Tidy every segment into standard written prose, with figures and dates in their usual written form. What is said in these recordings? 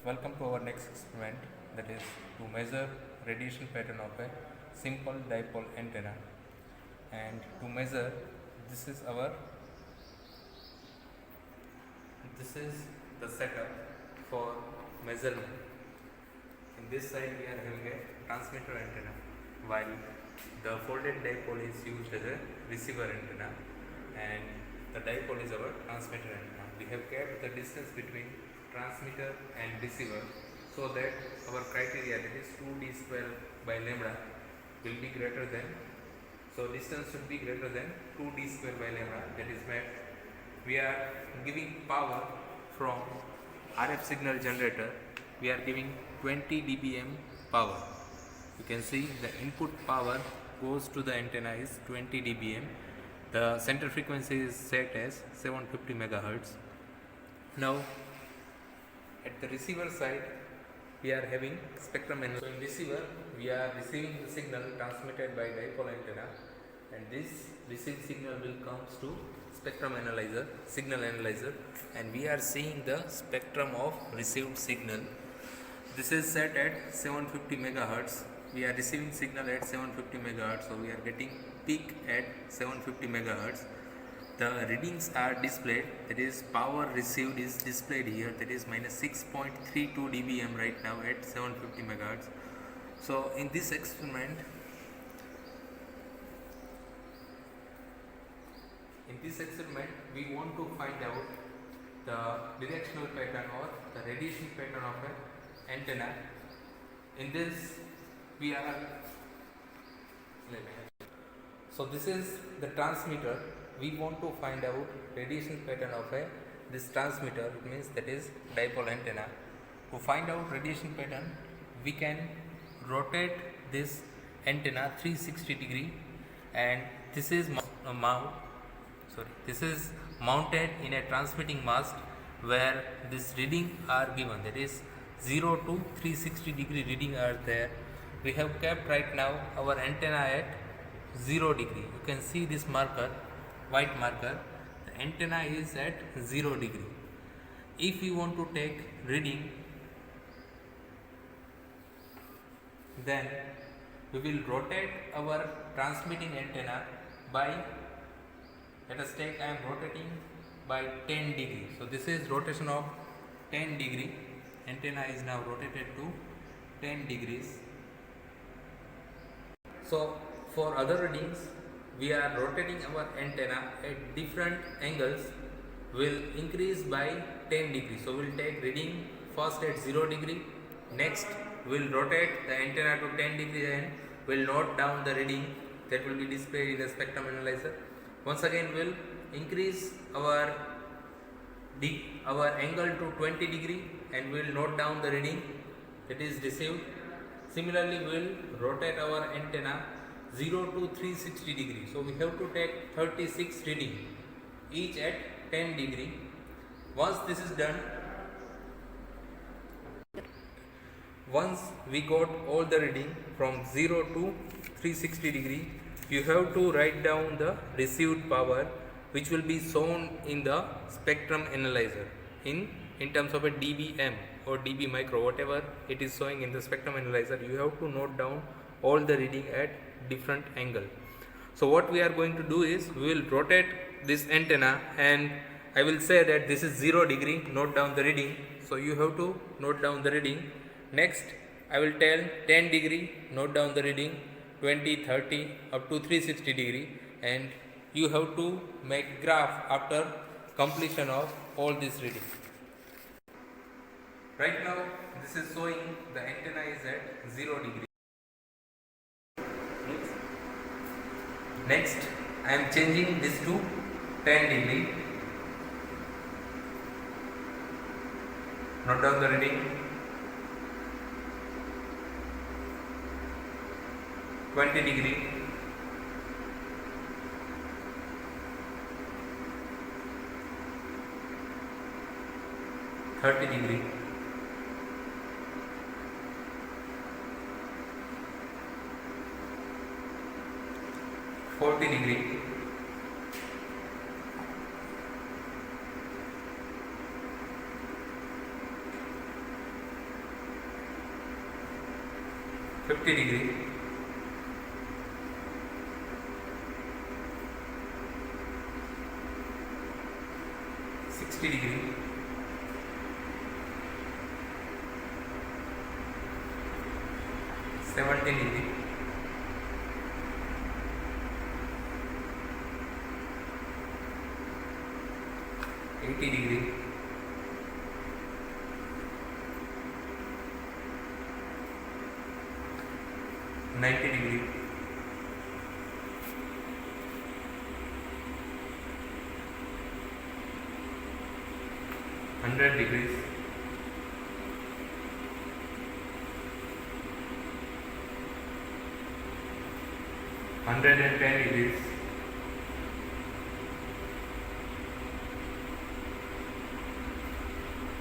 Welcome to our next experiment, that is to measure radiation pattern of a simple dipole antenna. And to measure, this is the setup for measurement. In this side we are having a transmitter antenna, while the folded dipole is used as a receiver antenna, and the dipole is our transmitter antenna. We have kept the distance between transmitter and receiver so that our criteria, that is 2d square by lambda, will be greater than, so distance should be greater than 2d square by lambda, that is met. We are giving power from RF signal generator. We are giving 20 dBm power. You can see the input power goes to the antenna is 20 dBm. The center frequency is set as 750 megahertz. Now at the receiver side we are having spectrum analyzer. So in receiver we are receiving the signal transmitted by dipole antenna, and this received signal will comes to spectrum analyzer, signal analyzer, and we are seeing the spectrum of received signal. This is set at 750 megahertz. We are receiving signal at 750 megahertz, so we are getting peak at 750 megahertz. The readings are displayed, that is power received is displayed here, that is minus 6.32 dBm right now at 750 megahertz. So in this experiment, we want to find out the directional pattern or the radiation pattern of an antenna. In this we are, so this is the transmitter. We want to find out radiation pattern of this transmitter, it means that is dipole antenna. To find out radiation pattern, we can rotate this antenna 360 degree, and this is mounted in a transmitting mast where this reading are given, that is 0 to 360 degree reading are there. We have kept right now our antenna at 0 degree. You can see this marker, white marker, the antenna is at 0 degree. If we want to take reading, then we will rotate our transmitting antenna by, let us take, I am rotating by 10 degree. So this is rotation of 10 degree. Antenna is now rotated to 10 degrees. So for other readings, we are rotating our antenna at different angles, will increase by 10 degrees. So we will take reading first at 0 degree, next we will rotate the antenna to 10 degree and we will note down the reading that will be displayed in the spectrum analyzer. Once again we will increase our angle to 20 degree and we will note down the reading that is received. Similarly we will rotate our antenna 0 to 360 degree. So we have to take 36 reading, each at 10 degree. Once this is done, once we got all the reading from 0 to 360 degree, you have to write down the received power, which will be shown in the spectrum analyzer in terms of a dBm or dB micro, whatever it is showing in the spectrum analyzer. You have to note down all the reading at different angle. So what we are going to do is, we will rotate this antenna and I will say that this is 0 degree, note down the reading. So you have to note down the reading. Next I will tell 10 degree, note down the reading, 20, 30 up to 360 degree, and you have to make graph after completion of all this reading. Right now this is showing the antenna is at 0 degree. Next I am changing this to 10 degree. Note down the reading. 20 degree. 30 degree. 40 degree. 50 50 degree, 60 degree, 70 degree, 80 degree, 90 degree, 100 degrees, 110 degrees,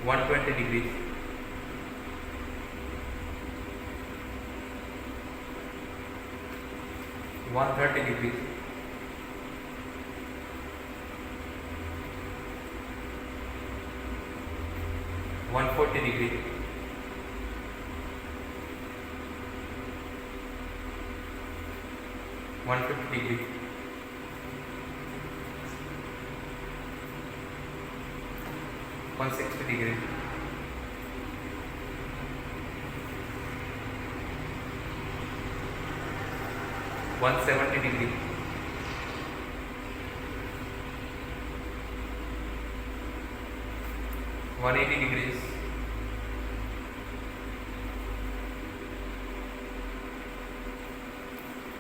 120 degrees, 130 degrees, 140 degrees, 150 degrees, 160 degrees, 170 degrees, 180 degrees,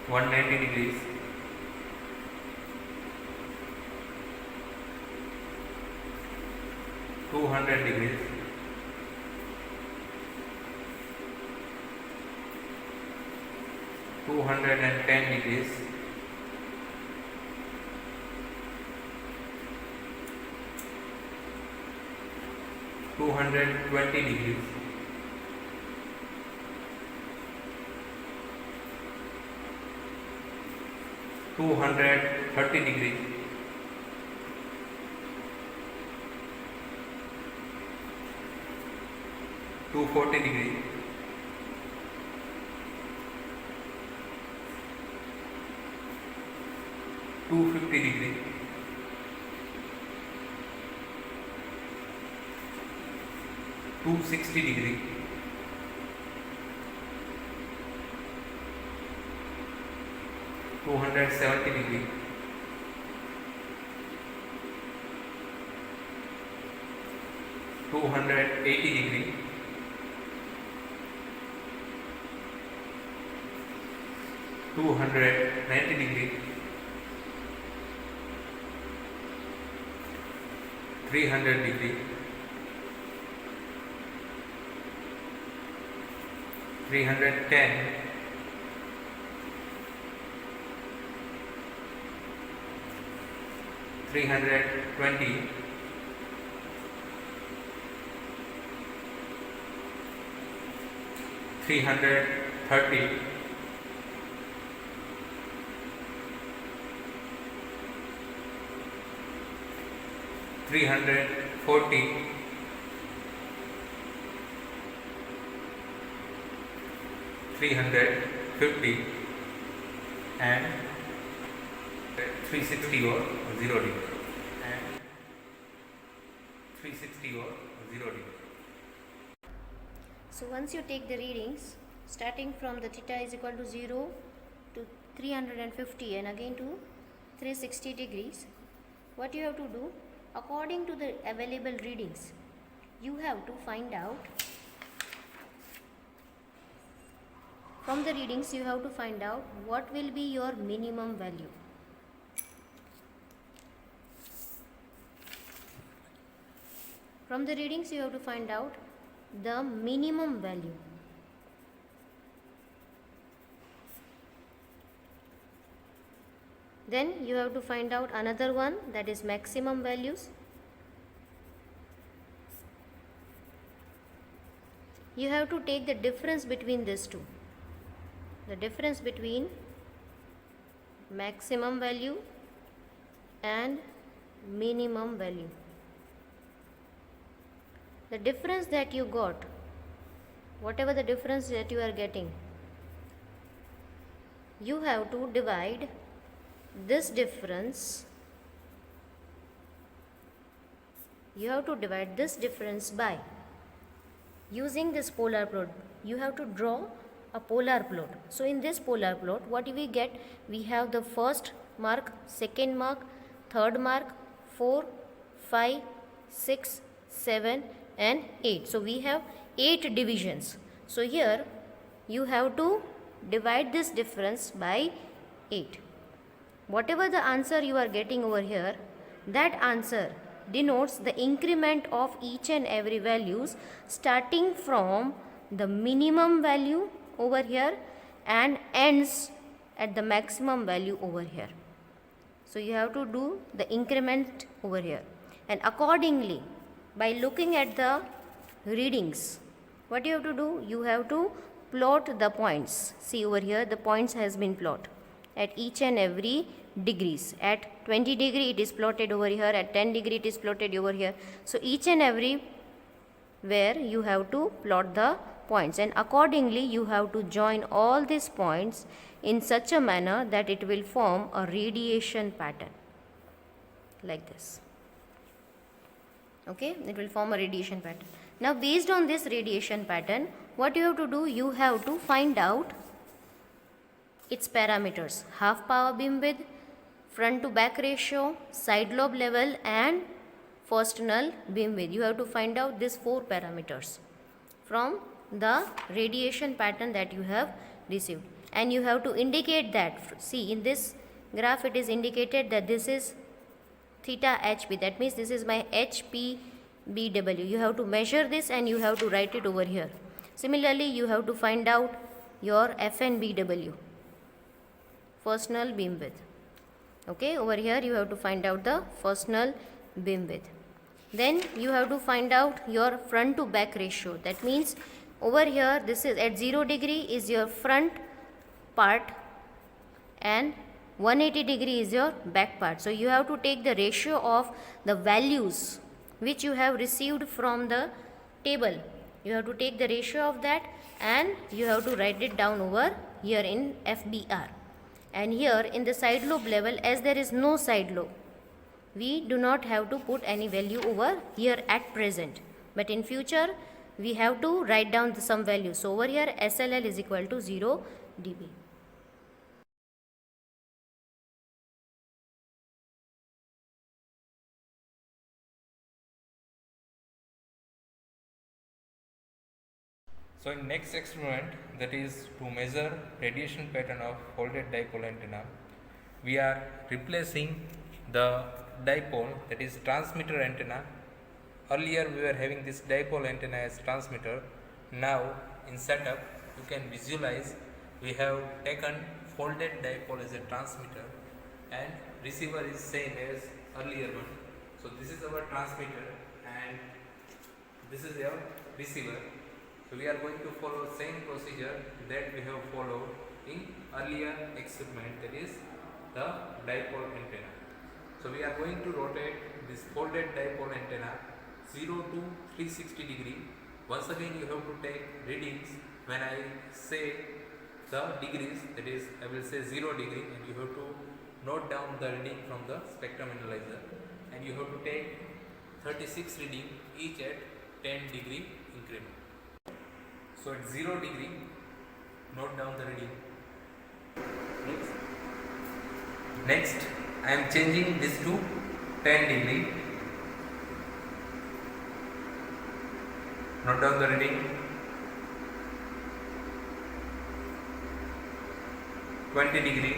190 degrees, 200 degrees, 210 degrees, 220 degrees, 230 degrees, 240 degrees, 250 degrees, 260 degrees, 270 degrees, 280 degrees, 290 degrees, 300 degrees, 310, 320, 330, 340, 350 and 360 or 0 degree and 360 or 0 degree. So once you take the readings starting from the theta is equal to 0 to 350 and again to 360 degrees, what you have to do, according to the available readings, you have to find out, from the readings you have to find out what will be your minimum value. From the readings you have to find out the minimum value. Then you have to find out another one, that is maximum values. You have to take the difference between these two. The difference between maximum value and minimum value. The difference that you got, whatever the difference that you are getting, you have to divide this difference. You have to divide this difference by using this polar plot. You have to draw a polar plot. So in this polar plot, what we get? We have the first mark, second mark, third mark, 4, 5, 6, 7 and 8. So we have 8 divisions. So here you have to divide this difference by 8. Whatever the answer you are getting over here, that answer denotes the increment of each and every values starting from the minimum value over here and ends at the maximum value over here. So you have to do the increment over here, and accordingly, by looking at the readings, what you have to do? You have to plot the points. See over here, the points has been plotted at each and every degrees. At 20 degree it is plotted over here, at 10 degree it is plotted over here. So each and every where you have to plot the points, and accordingly you have to join all these points in such a manner that it will form a radiation pattern like this. Okay, it will form a radiation pattern. Now based on this radiation pattern, what you have to do? You have to find out its parameters: half power beam width, front to back ratio, side lobe level and first null beam width. You have to find out these 4 parameters from the radiation pattern that you have received, and you have to indicate that. See, in this graph it is indicated that this is theta HP, that means this is my HPBW. You have to measure this and you have to write it over here. Similarly, you have to find out your FNBW, first null beam width. Okay, over here you have to find out the first null beam width. Then you have to find out your front to back ratio. That means over here this is at 0 degree is your front part and 180 degree is your back part. So you have to take the ratio of the values which you have received from the table. You have to take the ratio of that and you have to write it down over here in FBR. And here in the side lobe level, as there is no side lobe, we do not have to put any value over here at present, but in future we have to write down some value. So over here SLL is equal to 0 dB. So in next experiment, that is to measure radiation pattern of folded dipole antenna, we are replacing the dipole, that is transmitter antenna. Earlier we were having this dipole antenna as transmitter. Now in setup you can visualize we have taken folded dipole as a transmitter and receiver is same as earlier one. So this is our transmitter and this is our receiver. So we are going to follow same procedure that we have followed in earlier experiment, that is the dipole antenna. So we are going to rotate this folded dipole antenna 0 to 360 degree. Once again you have to take readings. When I say the degrees, that is I will say 0 degree and you have to note down the reading from the spectrum analyzer, and you have to take 36 reading each at 10 degree increment. So at 0 degree, note down the reading. Next, I am changing this to 10 degree. Note down the reading. 20 degree.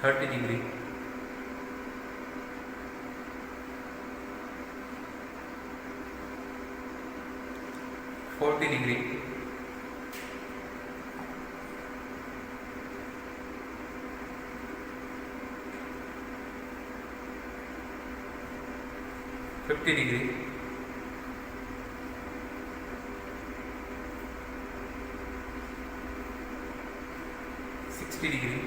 30 degree. 40 degree. 50 degree. 60 degree.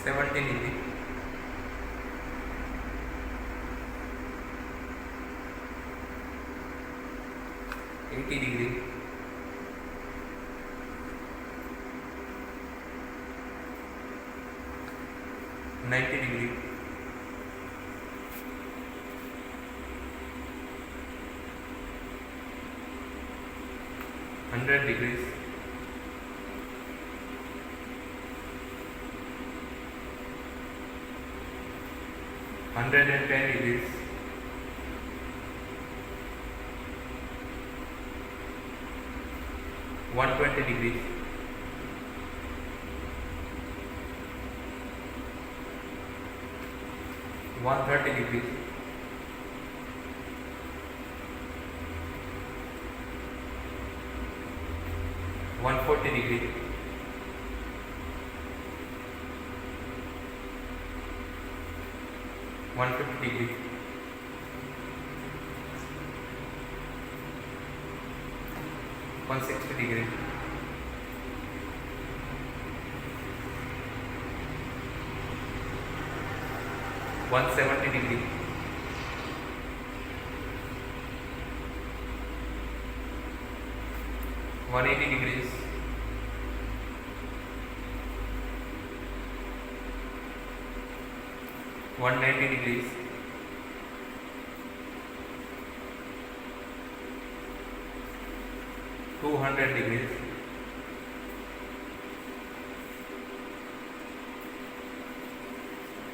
70 degree. 80 degree, 90 degree, 100 degrees, 110 degrees, 120 degrees, 130 degrees, 140 degrees, 150 degrees, 160 degrees, 170 degrees, 180 degrees, 190 degrees, 200 degrees,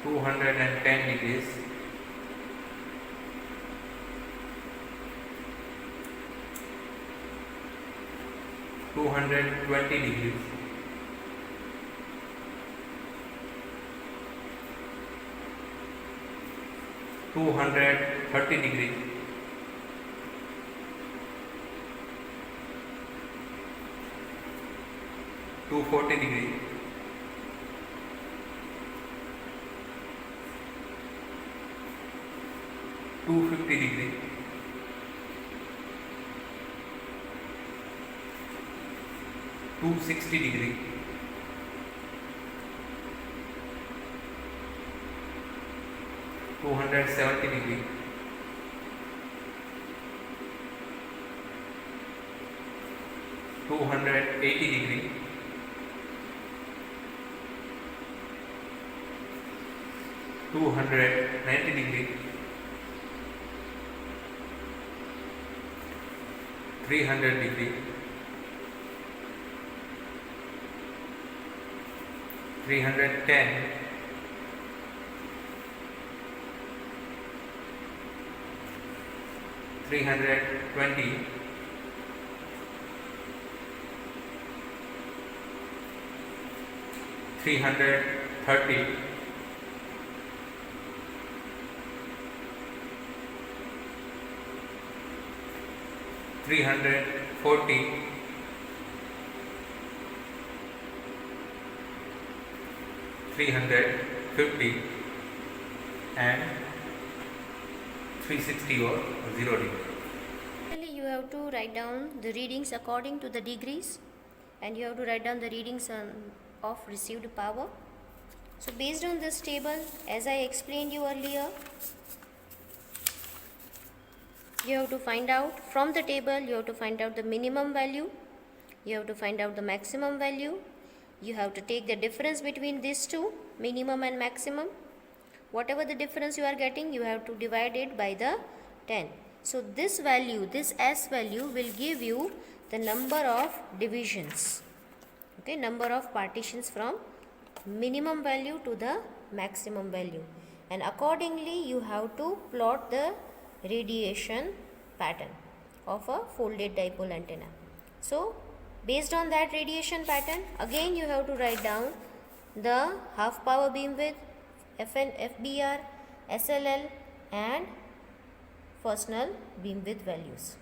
210 degrees, 220 degrees, 230 degrees, 240 degrees, 250 degrees, 260 degrees, 270 degrees, 280 degrees, 290 degrees, 300 degrees, 310, 320, 330, 340, 350 and 360 or 0 degree. Finally, you have to write down the readings according to the degrees, and you have to write down the readings of received power. So based on this table, as I explained you earlier, you have to find out from the table, you have to find out the minimum value, you have to find out the maximum value, you have to take the difference between these two, minimum and maximum. Whatever the difference you are getting, you have to divide it by the 10. So this value, this S value will give you the number of divisions, okay, number of partitions from minimum value to the maximum value, and accordingly you have to plot the radiation pattern of a folded dipole antenna. So based on that radiation pattern, again you have to write down the half power beam width, FN, FBR, SLL and first null beam width values.